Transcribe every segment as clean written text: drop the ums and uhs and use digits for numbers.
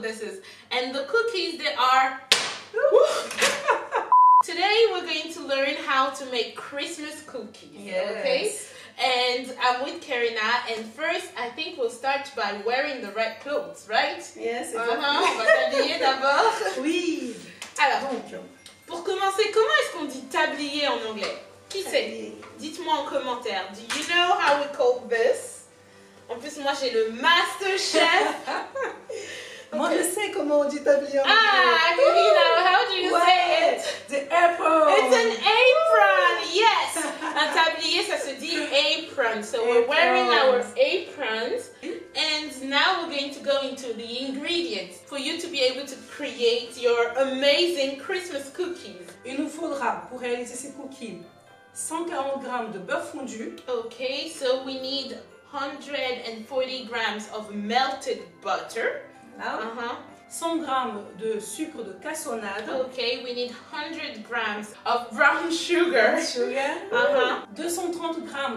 what this is. And the cookies, they are... Today we're going to learn how to make Christmas cookies, okay? And I'm with Karina, and first I think we'll start by wearing the right clothes, right? Yes, On va t'habiller d'abord. Oui. Alors, pour commencer, comment est-ce qu'on dit tablier en anglais? Qui sait? Dites-moi en commentaire. Do you know how we call this? En plus, moi j'ai le master chef. Moi je sais comment on dit tablier en anglais. Ah, Karina, how do you say it? The apron. It's an apron, yes. Un tablier, ça se dit apron. So we're wearing our aprons. And now we're going to go into the ingredients for you to be able to create your amazing Christmas cookies. Il nous faudra, pour réaliser ces cookies, 140 g de beurre fondu. Okay, so we need 140 grams of melted butter. 100 g de sucre de cassonade. Okay, we need 100 grams of brown sugar. 230 g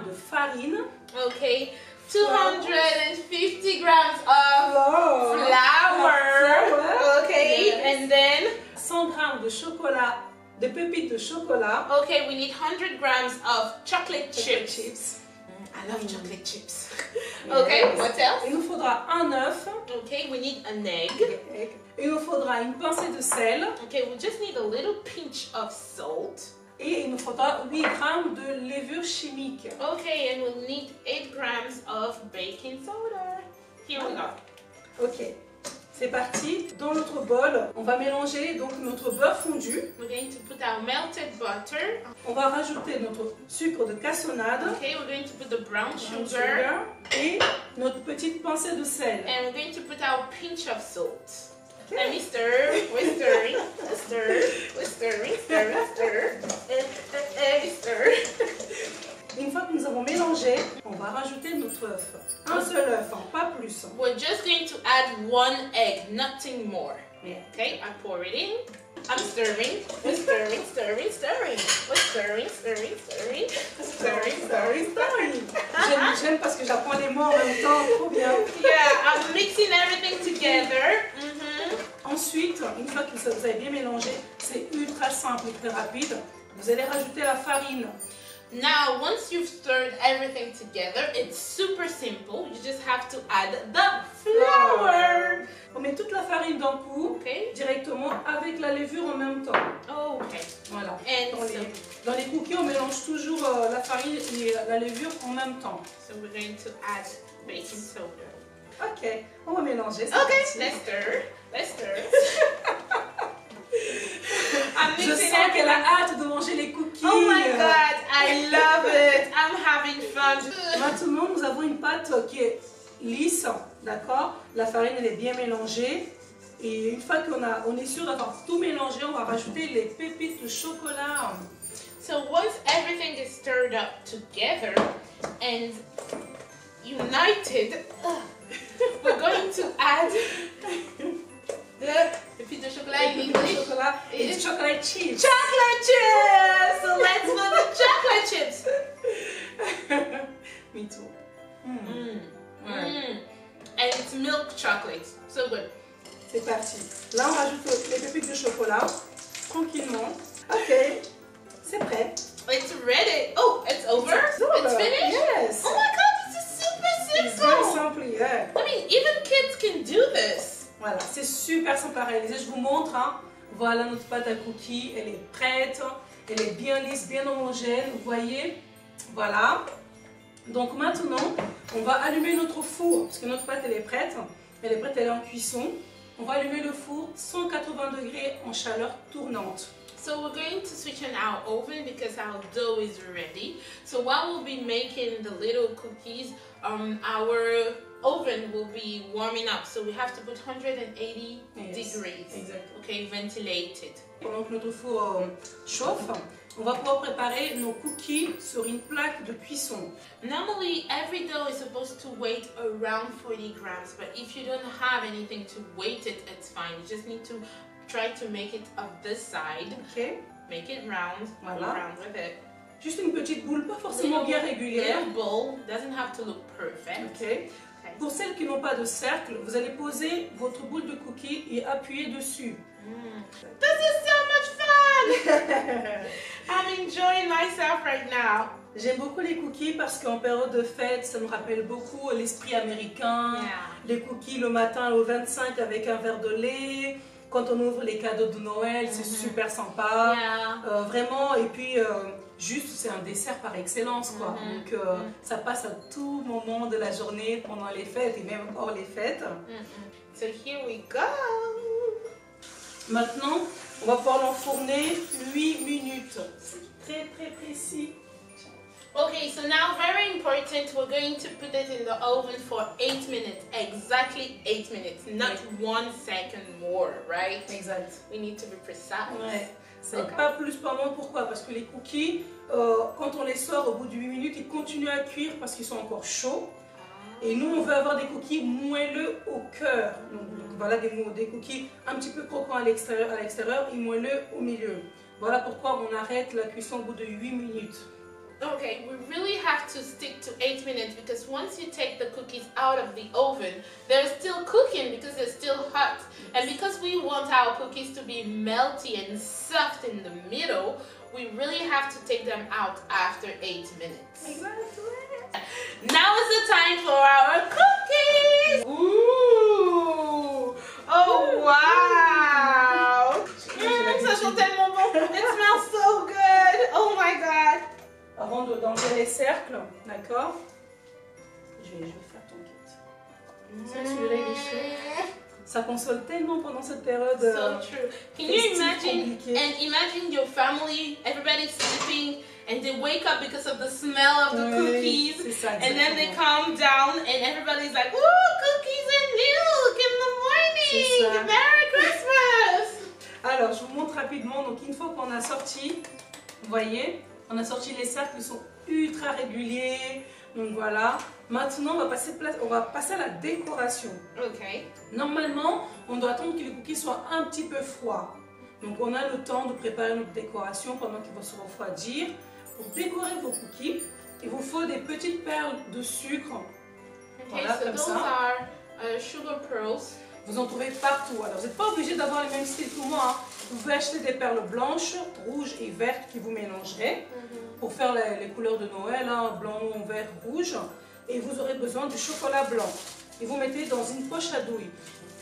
de farine. Okay, 250 grams of flour. Okay, and then 100 g de chocolat, de pépites de chocolat. Okay, we need 100 grams of chocolate chips. I love chocolate chips. Okay, what else? Il nous faudra un œuf. Okay, we need an egg. Il nous faudra une pincée de sel. Okay, we just need a little pinch of salt. Et il nous faudra 8 g de levure chimique. Okay, and we'll need 8 grams of baking soda. Here we go. Ok, c'est parti. Dans notre bol, on va mélanger donc notre beurre fondu. We're going to put our melted butter. On va rajouter notre sucre de cassonade. Okay, we're going to put the brown sugar. Et notre petite pincée de sel. And we're going to put our pinch of salt. Okay. And we stir, we're stirring, we're stirring, stir. Une fois que nous avons mélangé, on va rajouter notre œuf. Un seul œuf, pas plus. We're just going to add 1 egg, nothing more. Yeah. Okay, I pour it in. I'm stirring, we're stirring, stirring, stirring. We're stirring, stirring, stirring, stirring, stirring, stirring. J'aime parce que j'apprends les mots en même temps, trop bien. Yeah, I'm mixing everything together. Ensuite, une fois que vous avez bien mélangé, c'est ultra simple et très rapide. Vous allez rajouter la farine. Now, once you've stirred everything together, it's super simple. You just have to add the flour. On met toute la farine d'un coup, directement avec la levure en même temps. Okay. Voilà. And dans les cookies, on mélange toujours la farine et la levure en même temps. So we're going to add baking soda. Ok, on va mélanger. Okay, let's stir. Let's stir. Je sens qu'elle a hâte de manger les cookies. Oh my god, I love it. I'm having fun. Maintenant, nous avons une pâte qui est lisse, d'accord? La farine, elle est bien mélangée. Et une fois qu'on est sûr d'avoir tout mélangé, on va rajouter les pépites de chocolat. So once everything is stirred up together and united, we're going to add the pépites de chocolat in English. It's chocolate chips. Chocolate chips! So let's put the chocolate chips. Me too. And it's milk chocolate. So good. C'est parti. Là, on rajoute les pépites de chocolat tranquillement. Ok, c'est prêt. It's ready. Oh, it's over? It's finished? Yes. Oh my god, this is super simple. It's very simple, yeah. I mean, even kids can do this. Voilà, c'est super simple à réaliser. Je vous montre. Hein. Voilà notre pâte à cookies. Elle est prête. Elle est bien lisse, bien homogène. Vous voyez? Voilà. Donc maintenant, on va allumer notre four. Parce que notre pâte, elle est prête. Elle est prête, elle est en cuisson. On va allumer le four 180 degrés en chaleur tournante. So we're going to switch on our oven because our dough is ready. So while we'll be making the little cookies, our oven will be warming up. So we have to put 180 degrees. Exactly. Okay, ventilated. Pendant que notre four chauffe, on va pouvoir préparer nos cookies sur une plaque de cuisson. Normally, every dough is supposed to weigh around 40 grams, but if you don't have anything to weight it, it's fine. You just need to try to make it of this side. Okay. Make it round. Voilà. Go round with it. Juste une petite boule, pas forcément bien régulière. Little bowl, doesn't have to look perfect. Okay. Okay. Pour celles qui n'ont pas de cercle, vous allez poser votre boule de cookies et appuyer dessus. This is so much fun! I'm enjoying myself right now. J'aime beaucoup les cookies parce qu'en période de fête, ça me rappelle beaucoup l'esprit américain. Yeah. Les cookies le matin au 25 avec un verre de lait. Quand on ouvre les cadeaux de Noël, c'est super sympa. Yeah. Vraiment, et puis juste c'est un dessert par excellence quoi. Donc ça passe à tout moment de la journée pendant les fêtes et même hors les fêtes. So here we go. Maintenant, on va pouvoir l'enfourner 8 minutes. C'est très très précis. Okay, so now very important, we're going to put it in the oven for 8 minutes. Exactly 8 minutes, not 1 second more, right? Exact. We need to be precise. Ouais. C'est Okay. pas plus pas moins. Pourquoi? Parce que les cookies, quand on les sort au bout de 8 minutes, ils continuent à cuire parce qu'ils sont encore chauds. Et nous, on veut avoir des cookies moelleux au cœur. Donc voilà des cookies un petit peu croquants à l'extérieur et moelleux au milieu. Voilà pourquoi on arrête la cuisson au bout de 8 minutes. Okay, we really have to stick to 8 minutes because once you take the cookies out of the oven, they're still cooking because they're still hot. And because we want our cookies to be melty and soft in the middle, we really have to take them out after 8 minutes. Exactly. Now is the time for our cookies! Ooh! Oh wow! Ça sent tellement bon! It smells so good! Oh my god! Avant d'enlever les cercles, d'accord? Je vais faire ton kit. Ça, celui-là, il est chaud. Ça console tellement pendant cette période. So true. Can you imagine? Compliqué. And imagine your family, everybody's sleeping, and they wake up because of the smell of the cookies, c'est ça, and then they exactement. calm down, and everybody's like, "Ooh, cookies and milk in the C'est ça. morning! Merry Christmas!" Alors, je vous montre rapidement. Donc, une fois qu'on a sorti, vous voyez, on a sorti les cercles, ils sont ultra réguliers. Donc voilà. Maintenant, on va passer à la décoration. Okay. Normalement, on doit attendre que les cookies soient un petit peu froids. Donc, on a le temps de préparer notre décoration pendant qu'ils vont se refroidir. Pour décorer vos cookies, il vous faut des petites perles de sucre. Okay, Voilà, so comme those ça. are sugar pearls. Vous en trouvez partout. Alors, vous n'êtes pas obligé d'avoir le même style que moi. Hein. Vous pouvez acheter des perles blanches, rouges et vertes qui vous mélangerez pour faire les couleurs de Noël, hein, blanc, vert, rouge. Et vous aurez besoin du chocolat blanc. Et vous mettez dans une poche à douille.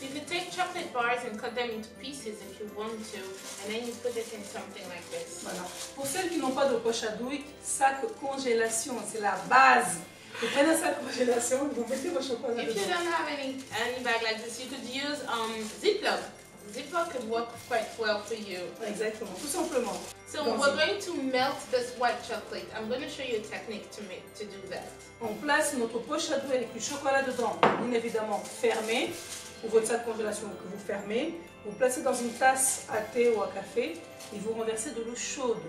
You could take chocolate bars and cut them into pieces if you want to, and then you put it in something like this. Voilà. Pour celles qui n'ont pas de poche à douille, sac congélation, c'est la base. Vous prenez un sac congélation, vous mettez vos chocolats If you dedans. don't have any bag like this, you could use Ziploc. Ziploc could work quite well for you. Exactement, tout simplement. So Dans we're une- going to melt this white chocolate. I'm going to show you a technique to do that. On place notre poche à douille avec du chocolat dedans, bien évidemment fermé, ou votre sac congélation que vous fermez. Vous placez dans une tasse à thé ou à café et vous renversez de l'eau chaude.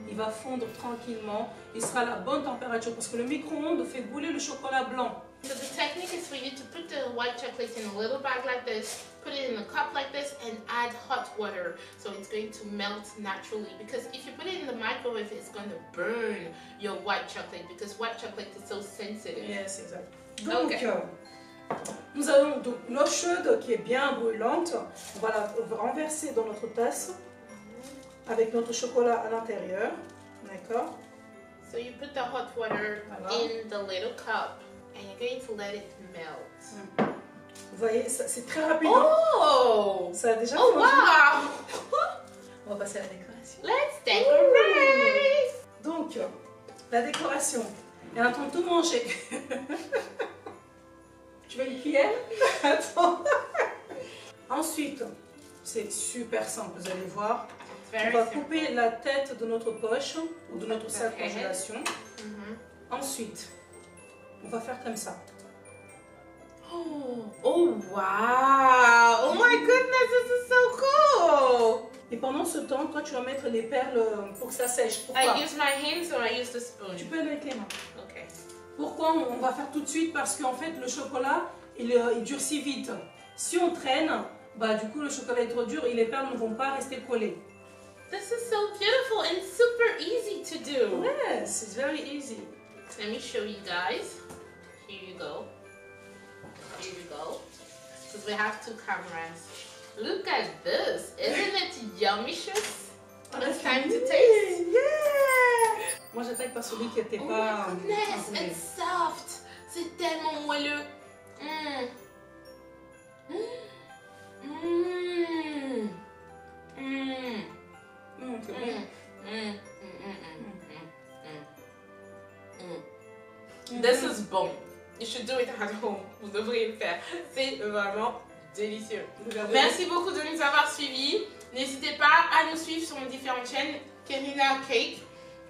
Il va fondre tranquillement, il sera à la bonne température parce que le micro-ondes fait bouler le chocolat blanc. So the technique is for you to put the white chocolate in a little bag like this, put it in a cup like this, and add hot water. So it's going to melt naturally. Because if you put it in the microwave, it's going to burn your white chocolate because white chocolate is so sensitive. Yes, exact. Donc, Ok. nous avons donc l'eau chaude qui est bien brûlante. On va la renverser dans notre tasse avec notre chocolat à l'intérieur. D'accord? So you put the hot water Voilà. in the little cup, and you're going to let it melt. Vous voyez, c'est très rapide. Hein? Oh! Ça a déjà Oh fondu. wow! On va passer à la décoration. Let's decorate! Donc, la décoration. Elle est en train de tout manger. Tu veux une cuillère? Attends. Ensuite, c'est super simple, vous allez voir. On Very va simple. couper la tête de notre poche ou de notre sac Ok. congélation. Mhm. Ensuite, on va faire comme ça. Oh wow! Oh my goodness, this is so cool! Et pendant ce temps, toi, tu vas mettre les perles pour que ça sèche. Pourquoi? I use my hands or I use the spoon? Tu peux aller avec les mains. Okay. Pourquoi on va faire tout de suite? Parce qu'en fait, le chocolat, il durcit vite. Si on traîne, bah, du coup, le chocolat est trop dur et les perles ne vont pas rester collées. This is so beautiful and super easy to do. Yes, it's very easy. Let me show you guys. Here you go. here we go. Because we have 2 cameras. Look at this. Isn't it yummicious? It's time to taste. Yeah! Moi, j'attaque par celui qui était pas... Oh my goodness, it's soft. C'est tellement moelleux. Mm. Mm. Mm. Mm. C'est bon. This is bon. You should do it at home. Vous devriez le faire. C'est vraiment délicieux. Merci beaucoup de nous avoir suivis. N'hésitez pas à nous suivre sur nos différentes chaînes Karina Cake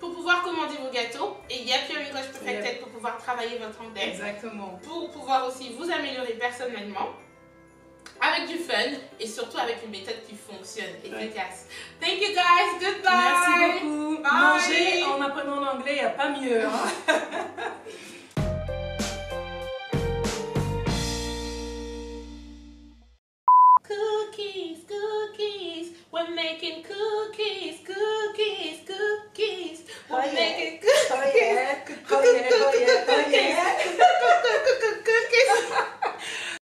pour pouvoir commander vos gâteaux et Yap Your English Perfected pour pouvoir travailler votre anglais. Exactement. Pour pouvoir aussi vous améliorer personnellement avec du fun et surtout avec une méthode qui fonctionne, efficace. Thank you guys. Goodbye. Merci beaucoup. Bye. Manger en apprenant l'anglais, il n'y a pas mieux. Hein? Cookies, cookies, we're making cookies, cookies.